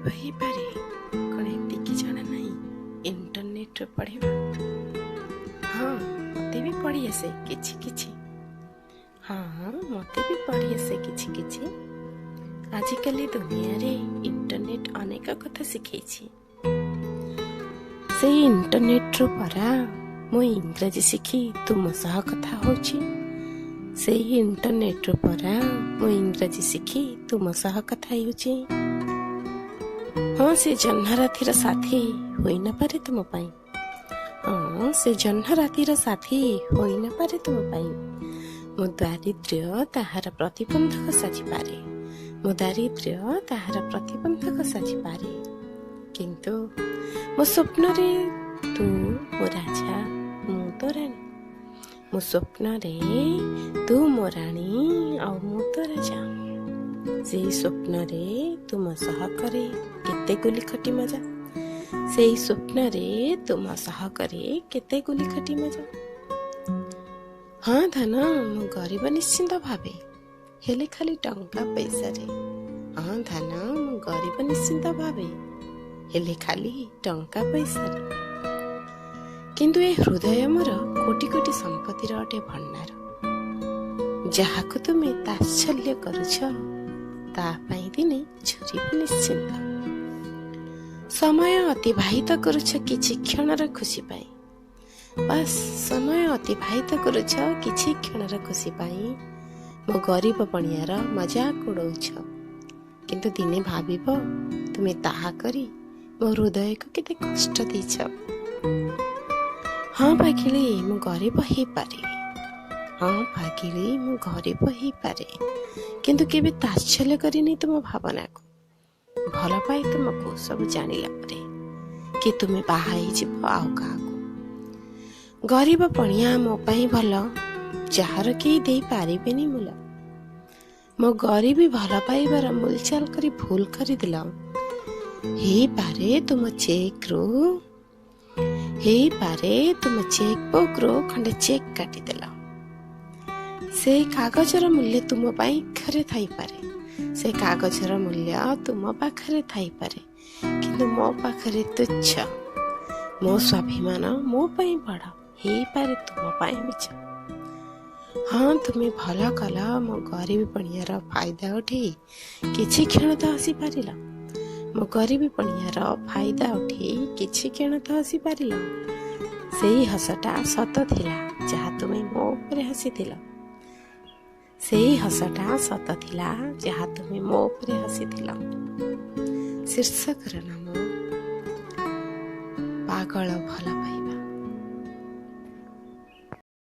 ଗରିବ ହେଇପାରେ କ'ଣ ଏତିକି ଜଣା ନାହିଁ ଇଣ୍ଟରନେଟରେ ପଢ଼ିବା। ହଁ, ମୋତେ ବି ପଢ଼ି ଆସେ କିଛି କିଛି। ମୋତେ ବି ପଢ଼ି ଆସେ କିଛି କିଛି। ଆଜିକାଲି ଦୁନିଆରେ ଇଣ୍ଟରନେଟ ଅନେକ କଥା ଶିଖେଇଛି। ସେଇ ଇଣ୍ଟରନେଟରୁ ପରା ମୁଁ ଇଂରାଜୀ ଶିଖି ତୁମ ସହ କଥା ହେଉଛି। ସେଇ ଇଣ୍ଟରନେଟରୁ ପରା ମୁଁ ଇଂରାଜୀ ଶିଖି ତୁମ ସହ କଥା ହେଉଛି। ହଁ, ସେ ଜହ୍ନ ରାତିର ସାଥୀ ହୋଇନପାରେ ତୁମ ପାଇଁ। ହଁ, ସେ ଜହ୍ନ ରାତିର ସାଥୀ ହୋଇନପାରେ ତୁମ ପାଇଁ। ମୋ ଦାରିଦ୍ର୍ୟ ତାହାର ପ୍ରତିବନ୍ଧକ ସାଜିପାରେ। ମୋ ଦାରିଦ୍ର୍ୟ ତାହାର ପ୍ରତିବନ୍ଧକ ସାଜିପାରେ। କିନ୍ତୁ ମୋ ସ୍ୱପ୍ନରେ ତୁ ମୋ ରାଜା, ମୁଁ ତୋ ରାଣୀ। ମୋ ସ୍ୱପ୍ନରେ ତୁ ମୋ ରାଣୀ ଆଉ ମୁଁ ତୋ ରାଜା। ସେଇ ସ୍ୱପ୍ନରେ ତୁମ ସହ କରେ କେତେ ଗୁଲି ଖଟି ମଜା। ସେଇ ସ୍ୱପ୍ନରେ ତୁମ ସହ କରେ କେତେ ଗୁଲି ଖଟି ମଜା। ହଁ ଧନ, ମୁଁ ଗରିବ ନିଶ୍ଚିନ୍ତ ଭାବେ, ହେଲେ ଖାଲି ଟଙ୍କା ପଇସାରେ। ହଁ ଧନ, ମୁଁ ଗରିବ ନିଶ୍ଚିନ୍ତ ଭାବେ, ହେଲେ ଖାଲି ଟଙ୍କା ପଇସାରେ। କିନ୍ତୁ ଏ ହୃଦୟ ମୋର କୋଟି କୋଟି ସମ୍ପତ୍ତିର ଅଟେ ଭଣ୍ଡାର। ଯାହାକୁ ତୁମେ ତାତ୍ସଲ୍ୟ କରୁଛ ତା ପାଇଁ ଦିନେ ଝୁରିବ ନିଶ୍ଚିନ୍ତ। ସମୟ ଅତିବାହିତ କରୁଛ କିଛି କ୍ଷଣର ଖୁସି ପାଇଁ। ବାସ୍ ସମୟ ଅତିବାହିତ କରୁଛ କିଛି କ୍ଷଣର ଖୁସି ପାଇଁ। ମୋ ଗରିବ ପଣିଆର ମଜାକ ଉଡ଼ଉଛ। କିନ୍ତୁ ଦିନେ ଭାବିବ ତୁମେ ତାହା କରି ମୋ ହୃଦୟକୁ କେତେ କଷ୍ଟ ଦେଇଛ। ହଁ ପାଗିଳି, ମୁଁ ଗରିବ ହେଇପାରେ। ହଁ ପାଗିଳି, ମୁଁ ଗରିବ ହେଇପାରେ, କିନ୍ତୁ କେବେ ତାତ୍ସଲ୍ୟ କରିନି ତୁମ ଭାବନାକୁ। ଭଲ ପାଇ ତୁମକୁ ସବୁ ଜାଣିଲା ପରେ କି ତୁମେ ବାହା ହେଇଯିବ ଆଉ କାହାକୁ। ଗରିବ ପଣିଆ ମୋ ପାଇଁ ଭଲ, ଯାହାର କେହି ଦେଇପାରିବେନି ମୂଲ। ମୋ ଗରିବୀ ଭଲ ପାଇବାର ମୂଲଚାଲ କରି ଭୁଲ କରିଦେଲ। ହେଇପାରେ ତୁମ ଚେକ୍ ବୁକ୍ରୁ ଖଣ୍ଡେ ଚେକ୍ କାଟିଦେଲ। ସେଇ କାଗଜର ମୂଲ୍ୟ ତୁମ ପାଖରେ ଥାଇପାରେ। ସେ କାଗଜର ମୂଲ୍ୟ ତୁମ ପାଖରେ ଥାଇପାରେ, କିନ୍ତୁ ମୋ ପାଖରେ ତୁଚ୍ଛ। ମୋ ସ୍ୱାଭିମାନ ମୋ ପାଇଁ ବଡ଼, ହେଇପାରେ ତୁମ ପାଇଁ ମିଛ। ହଁ, ତୁମେ ଭଲ କଲ ମୋ ଗରିବୀ ପଣିଆର ଫାଇଦା ଉଠେଇ କିଛି କ୍ଷଣ ତ ହସିପାରିଲ। ମୋ ଗରିବୀ ପଣିଆର ଫାଇଦା ଉଠେଇ କିଛି କ୍ଷଣ ତ ହସିପାରିଲ। ସେଇ ହସଟା ସତ ଥିଲା ଯାହା ତୁମେ ମୋ ଉପରେ ହସିଥିଲ। ସେଇ ହସଟା ସତ ଥିଲା ଯାହା ତୁମେ ମୋ ଉପରେ ହସିଥିଲ। ଶୀର୍ଷକର ନାମ ପାଗଳ ଭଲ ପାଇବା।